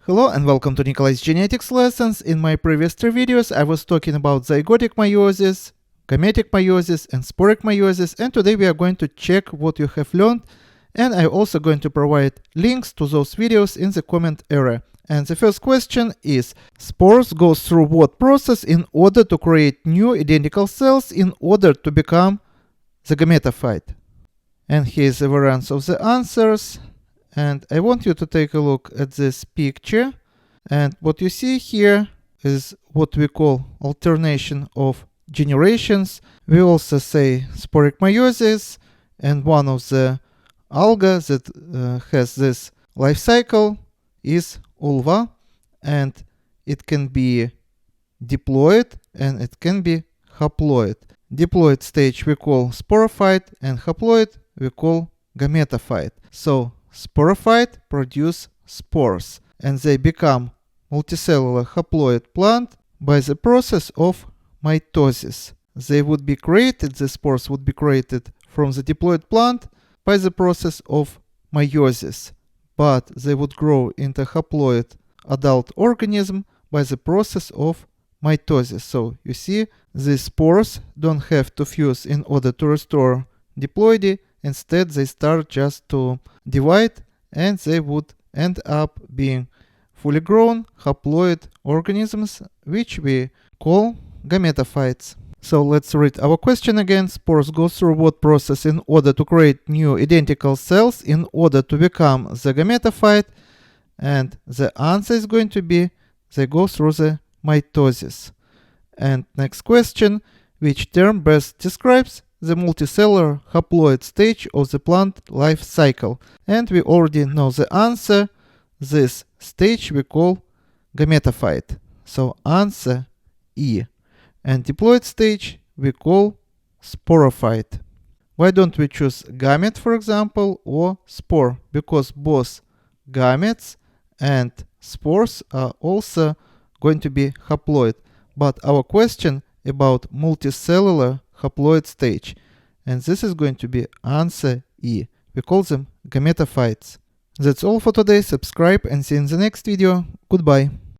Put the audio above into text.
Hello and welcome to Nikolay's genetics lessons. In my previous 3 videos I was talking about zygotic meiosis, gametic meiosis and sporic meiosis, and today we are going to check what you have learned, and I'm also going to provide links to those videos in the comment area. And the first question is, spores go through what process in order to create new identical cells in order to become the gametophyte? And here's the variance of the answers. And I want you to take a look at this picture. And what you see here is what we call alternation of generations. We also say sporic meiosis, and one of the algae that has this life cycle is ulva, and it can be diploid and it can be haploid. Diploid stage we call sporophyte, and haploid we call gametophyte. So sporophyte produce spores, and they become multicellular haploid plant by the process of mitosis. They would be created, the spores would be created from the diploid plant by the process of meiosis, but they would grow into haploid adult organism by the process of mitosis. So you see, these spores don't have to fuse in order to restore diploidy. Instead, they start just to divide, and they would end up being fully grown haploid organisms, which we call gametophytes. So let's read our question again. Spores go through what process in order to create new identical cells in order to become the gametophyte? And the answer is going to be they go through the mitosis. And next question, which term best describes the multicellular haploid stage of the plant life cycle? And we already know the answer. This stage we call gametophyte. So answer E. And diploid stage we call sporophyte. Why don't we choose gamete, for example, or spore? Because both gametes and spores are also going to be haploid. But our question about multicellular haploid stage, and this is going to be answer E. We call them gametophytes. That's all for today. Subscribe and see you in the next video. Goodbye.